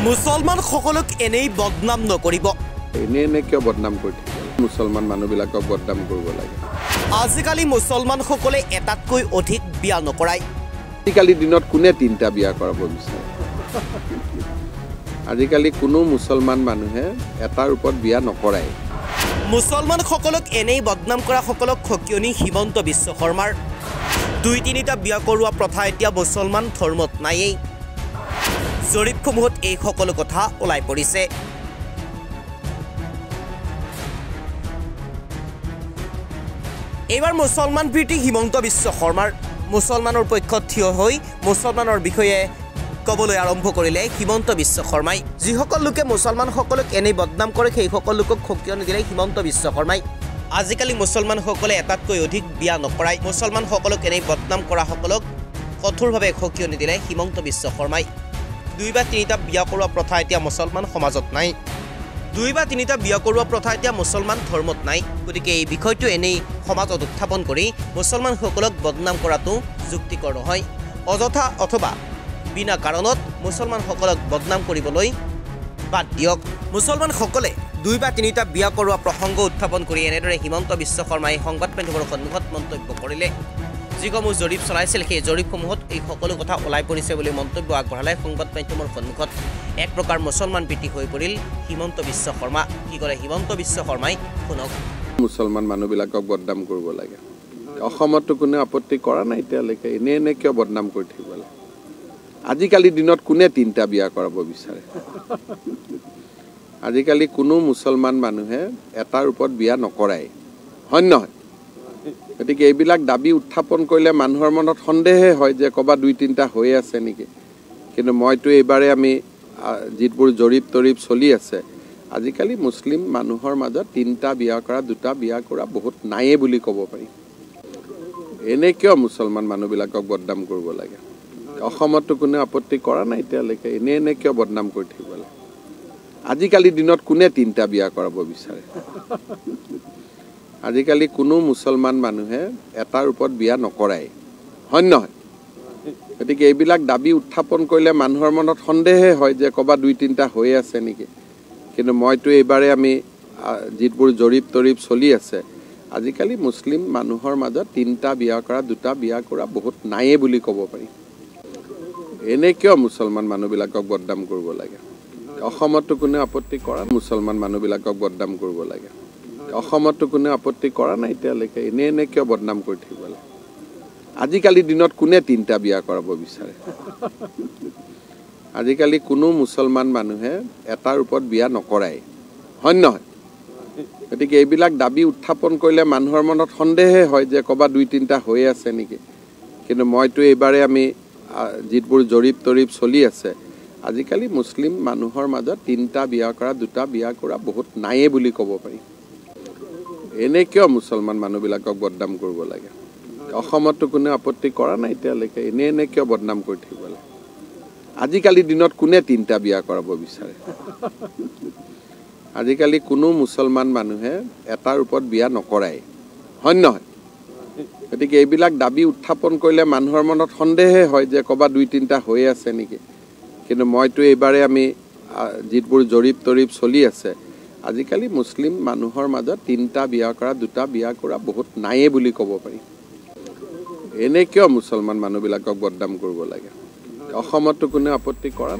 মুছলমান সকলক এনেই বদনাম নকৰিব। এনে কিয় বদনাম কৰি মুছলমান মানুহবিলাকক বদনাম কৰিব লাগে। আজিকালি মুছলমান সকলে এটাতকৈ অধিক বিয়া নকৰায়। আজিকালি দিনত কোনে তিনিটা বিয়া কৰাব বিচাৰে? আজিকালি কোনো মুছলমান মানুহে এটাৰ ওপৰত বিয়া নকৰায়। মুছলমান সকলক এনেই বদনাম কৰা সকলক খকিয়নি হিমন্ত বিশ্ব শৰ্মাৰ। 2-3টা বিয়া কৰোৱা প্ৰথা এতিয়া মুছলমান ধৰ্মত নায়েই। জৰীপসমূহত এই সকলো কথা ওলাই পৰিছে। এইবাৰ মুছলমান প্ৰীতি হিমন্ত বিশ্ব শৰ্মাৰ মুছলমানৰ পক্ষত থিয় হৈ মুছলমানৰ বিষয়ে ক'বলৈ আৰম্ভ কৰিলে হিমন্ত বিশ্ব শৰ্মাই। যিসকল লোকে মুছলমানসকলক এনেই বদনাম কৰে সেই সকল লোকক খকিয়নি দিলে হিমন্ত বিশ্ব শৰ্মাই। আজিকালি মুছলমানসকলে এটাতকৈ অধিক বিয়া নকৰায়। মুছলমানসকলক এনেই বদনাম কৰা সকলক কঠোৰভাৱে খকিয়নি দিলে হিমন্ত বিশ্ব শৰ্মাই। 2 বা 3টা বিয়া কৰোৱা প্ৰথা এতিয়া মুছলমান সমাজত নাই। 2 বা 3টা বিয়া কৰোৱা প্ৰথা এতিয়া মুছলমান ধৰ্মত নাই। গতিকে এই বিষয়টো এনেই সমাজত উত্থাপন কৰি মুছলমানসকলক বদনাম কৰাটো যুক্তিকৰ নহয়। অযথা অথবা বিনা কাৰণত মুছলমানসকলক বদনাম কৰিবলৈ বাদ দিয়ক। মুছলমানসকলে 2 বা 3টা বিয়া কৰোৱা প্ৰসংগ উত্থাপন কৰি এনেদৰে হিমন্ত বিশ্ব শৰ্মাই সংবাদ মাধ্যমৰ সন্মুখত মন্তব্য কৰিলে। যিসমূহ জৰীপ চলাইছিল সেই জৰীপসমূহত এই সকলো কথা ওলাই পৰিছে বুলি মন্তব্য আগবঢ়ালে সংবাদ মাধ্যমৰ সন্মুখত। এক প্ৰকাৰ মুছলমান প্ৰীতি হৈ পৰিল হিমন্ত বিশ্ব শৰ্মা। কি কৰে হিমন্ত বিশ্ব শৰ্মাই শুনক। মুছলমান মানুহবিলাকক বদনাম কৰিব লাগে। অসমতো কোনে আপত্তি কৰা নাই এতিয়ালৈকে। এনে কিয় বদনাম কৰি থাকিব লাগে? আজিকালি দিনত কোনে 3টা বিয়া কৰাব বিচাৰে? আজিকালি কোনো মুছলমান মানুহে এটাৰ ওপৰত বিয়া নকৰায়, হয় নহয়? গতিকে এইবিলাক দাবী উত্থাপন কৰিলে মানুহৰ মনত সন্দেহে হয় যে ক'ৰবাত 2-3টা হৈ আছে নেকি। কিন্তু মইতো এইবাৰে আমি যিবোৰ জৰীপ চলি আছে, আজিকালি মুছলিম মানুহৰ মাজত 3টা বিয়া কৰা 2টা বিয়া কৰা বহুত নায়েই বুলি ক'ব পাৰি। এনে কিয় মুছলমান মানুহবিলাকক বদনাম কৰিব লাগে? অসমতো কোনে আপত্তি কৰা নাই এতিয়ালৈকে। এনে কিয় বদনাম কৰি থাকিব লাগে? আজিকালি দিনত কোনে 3টা বিয়া কৰাব বিচাৰে? আজিকালি কোনো মুছলমান মানুহে এটাৰ ওপৰত বিয়া নকৰায়, হয় নহয়? গতিকে এইবিলাক দাবী উত্থাপন কৰিলে মানুহৰ মনত সন্দেহে হয় যে ক'ৰবাত 2-3টা হৈ আছে নেকি। কিন্তু মইতো এইবাৰে আমি যিবোৰ জৰীপ চলি আছে, আজিকালি মুছলিম মানুহৰ মাজত 3টা বিয়া কৰা 2টা বিয়া কৰা বহুত নায়েই বুলি ক'ব পাৰি। এনে কিয় মুছলমান মানুহবিলাকক বদনাম কৰিব লাগে? অসমতো কোনে আপত্তি কৰা মুছলমান মানুহবিলাকক বদনাম কৰিব লাগে। অসমতো কোনে আপত্তি কৰা নাই এতিয়ালৈকে। এনে কিয় বদনাম কৰি থাকিব লাগে? আজিকালি দিনত কোনে 3টা বিয়া কৰাব বিচাৰে? আজিকালি কোনো মুছলমান মানুহে এটাৰ ওপৰত বিয়া নকৰায়, হয় নহয়? গতিকে এইবিলাক দাবী উত্থাপন কৰিলে মানুহৰ মনত সন্দেহে হয় যে ক'ৰবাত 2-3টা হৈ আছে নেকি। কিন্তু মইতো এইবাৰে আমি যিবোৰ জৰীপ চলি আছে, আজিকালি মুছলিম মানুহৰ মাজত 3টা বিয়া কৰা 2টা বিয়া কৰা বহুত নায়েই বুলি ক'ব পাৰি। এনে কিয় মুছলমান মানুহবিলাকক বদনাম কৰিব লাগে? অসমতো কোনে আপত্তি কৰা নাই এতিয়ালৈকে। এনে কিয় বদনাম কৰি থাকিব লাগে? আজিকালি দিনত কোনে 3টা বিয়া কৰাব বিচাৰে? আজিকালি কোনো মুছলমান মানুহে এটাৰ ওপৰত বিয়া নকৰায়, হয় নহয়? গতিকে এইবিলাক দাবী উত্থাপন কৰিলে মানুহৰ মনত সন্দেহে হয় যে ক'ৰবাত 2-3টা হৈ আছে নেকি। কিন্তু মইতো এইবাৰে আমি যিবোৰ জৰীপ চলি আছে, আজিকালি মুছলিম মানুহৰ মাজত 3টা বিয়া কৰা 2টা বিয়া কৰা বহুত নায়েই বুলি ক'ব পাৰি। এনে কিয় মুছলমান মানুহবিলাকক বদনাম কৰিব লাগে? অসমতো কোনে আপত্তি কৰা